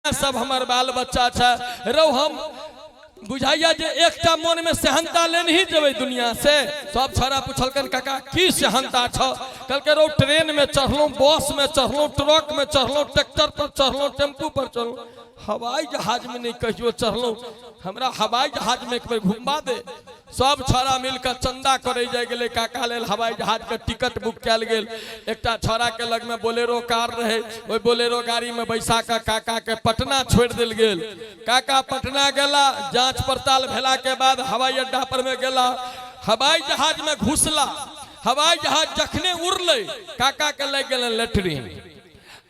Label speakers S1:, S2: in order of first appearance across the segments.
S1: कहाँ सब हमार बाल बच्चा छे रहो हम बुझाइया जे एकटा मन में सेहनता ले नहीं जेबे दुनिया से। सब छोरा पूछलकन काका की सेहनता छ? कहलके रो ट्रेन में चढ़लो, बस में चढ़लो, ट्रक में चढ़लो, ट्रैक्टर पर चढ़लो, टेम्पू पर चढ़लो, हवाई जहाज में नहीं कहियो चढ़लो, हमरा हवाई जहाज में एक बार घुमा दे। सब छोरा मिलकर चंदा करे जाय गेले काका लेल हवाई जहाज के टिकट बुक कैल गेल। एकटा छोरा के लग में बोलेरो कार रहे, ओई बोलेरो गाड़ी में बैसा के काका के पटना छोड़ दिल गेल। काका पटना गेला, जांच पड़ताल भेला के बाद हवाई अड्डा पर में गेला, हवाई जहाज में घुसला। हवाई जहाज जखने उड़ले काका के लग गेल लेटरिन।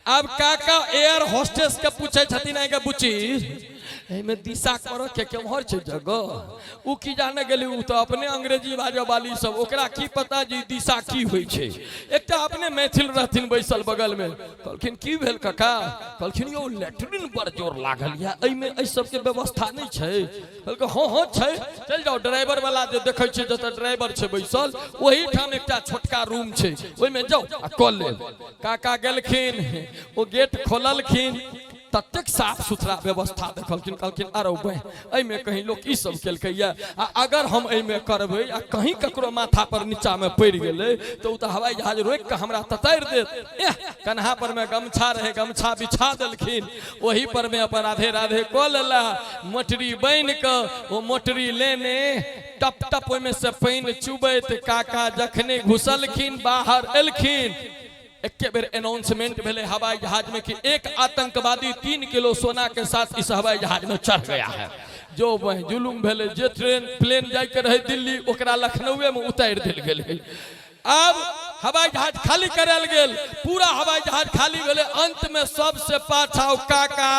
S1: अब काका एयर होस्टेस के पूछे छथिन आगे बुची एमे दिशा करो के केम्हर छे जगह उ की जाने गेली, उ तो अपने अंग्रेजी बाजो वाली सब, ओकरा की पता जी दिशा की होई छे। एकटा अपने मैथिल रहथिन बैसल बगल में, कहलखिन की भेल काका? कहलखिन यो लेटरिन पर जोर लागल या, एमे ए सब के व्यवस्था नहीं छे। कहलके हां हां छे, चल जाओ ड्राइवर वाला जे देखै छे जत ड्राइवर छे बैसल ओही ठाम एकटा छोटका रूम छे, ओइ में जाओ आ कॉल ले। काका गेलखिन, ओ गेट खोललखिन, ततेक साफ सुथरा व्यवस्था देखलखिन। कहलखिन अरे भाई में कहीं लोग ई सब केलकैया, अगर हम एमे करबै आ कहीं ककरो माथा पर नीचा में पड़ गेलै तो उ हवाई जहाज रोक के हमरा ततार देत। कन्हा पर में गमछा रहे, गमछा बिछा देलखिन, वही पर में अपन राधे राधे कऽ लेला। मोटरी बन के ओ मोटरी लेने टप टप में से पानी चुबैत काका जखने घुसलखिन बाहर एलखिन। एक बेर अनाउंसमेंट भेले हवाई जहाज में कि एक आतंकवादी 3 किलो सोना के साथ इस हवाई जहाज में चढ़ गया है। जो वह जुलुम भेले, जे ट्रेन प्लेन जाय के रहे दिल्ली ओकरा लखनऊ में उतार दिल गेले। अब हवाई जहाज खाली करल गेल, पूरा हवाई जहाज खाली भेले। अंत में सबसे पाछा काका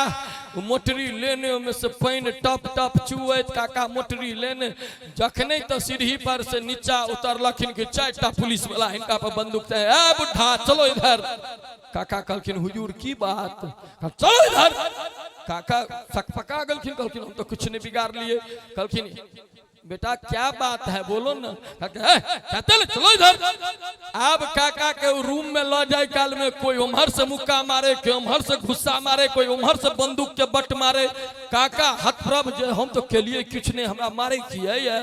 S1: मोटरी लेने में से पानी टप टप चुएत काका मोटरी लेने जखने तो सीढ़ी पर से नीचा उतरलखिन कि 4टा पुलिस वाला इनका पर बंदूक थे। ए बुढ़ा चलो इधर। काका कहलखिन हुजूर की बात? चलो इधर। काका सकपका गलखिन, कहलखिन हम तो कुछ नहीं बिगाड़ लिए। कहलखिन बेटा क्या बात है बोलो ना। कहते चलो इधर। अब काका के रूम में लो जाए काल में कोई उम्हर से मुक्का मारे, कोई उम्हर से गुस्सा मारे, कोई उम्हर से बंदूक के बट मारे। काका हतप्रभ जे हम तो के लिए कुछ नहीं हमरा मारे किए।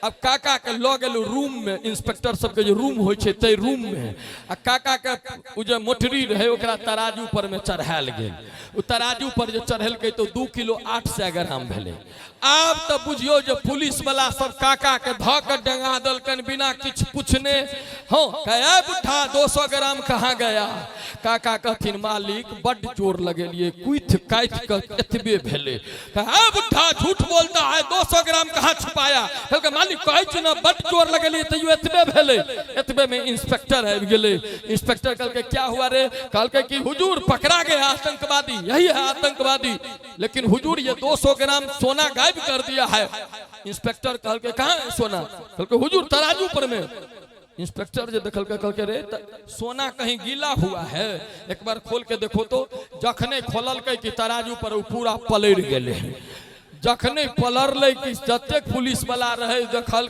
S1: अब काका के लो गेल रूम में, इंस्पेक्टर सबके जो रूम होय छे ते रूम में, आ काका के उ जे मोटरी रहे ओकरा तराजू पर में चढ़ायल गेल। उ तराजू पर जे चढ़ेल के तो 2 किलो 800 ग्राम भेले। अब तो बुझियो जो पुलिस वाला सब काका के ध के डंगा दलकन बिना कुछ पूछने। हाँ कहे बुढ़ा 200 ग्राम कहाँ गया? काका कहथिन मालिक बड़ जोर लगेलिए, कुछ काट के एतबे भेले। कहे बुढ़ा झूठ बोलता है, 200 ग्राम कहाँ छुपाया? कहलके मालिक कहै छ न बड़ जोर लगेलिए तैयो एतबे भेले। एतबे में इंस्पेक्टर आबि गेले। इंस्पेक्टर कहलके क्या हुआ रे? कहलके कि हुजूर पकड़ा गया आतंकवादी, यही है आतंकवादी, लेकिन हुजूर ये 200 ग्राम सोना गायब कर दिया है। इंस्पेक्टर कहलके कहाँ है सोना? कहलके हुजूर तराजू पर में। इंस्पेक्टर जो देखल के कहलके रे सोना कहीं गीला हुआ है, एक बार खोल के देखो तो। जखने खोलल के कि तराजू पर पूरा पलट गेले। जखने पलरले कि जतेक पुलिस वाला रहे देखल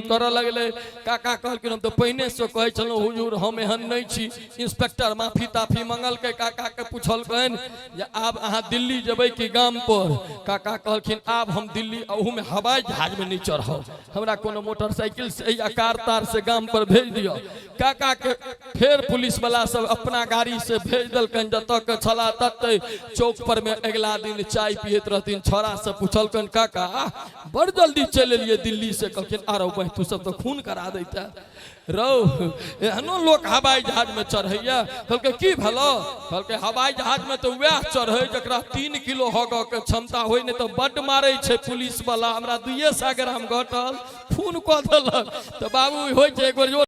S1: कर लगले। काका कहलखिन हम तो पहिने से कहे चलो हुजूर हम एहन नहीं छी। इंस्पेक्टर माफी ताफी मंगल के काका के पूछल कहन जे आब अहाँ दिल्ली जेबै कि गाम पर? काका कहलखिन आब हम दिल्ली, अहू में हवाई जहाज में नहीं चढ़ब, हमरा कोनो मोटरसाइकिल से या कार तार से गाम पर भेज दियो। काका के फिर पुलिस वाला सब अपना गाड़ी से भेज दलकन जत के छला तते। चौक पर में अगला दिन चाय पियत रहथिन। छोरा से पूछलकन काका बड़ जल्दी चल एलिए दिल्ली से? कहलखिन अरे भाई तू सब तो खून करा देता रौ, एहनो लोग हवाई जहाज में चढ़ैया। कहलके की भलो? कहलके हवाई जहाज में तो वह चढ़े जकरा 3 किलो होगा के क्षमता होय, नहीं तो बड़ मारे छे पुलिस वाला। हमरा 200 ग्राम घटल, खून कऽ देलक। तो बाबू होय छै एक बार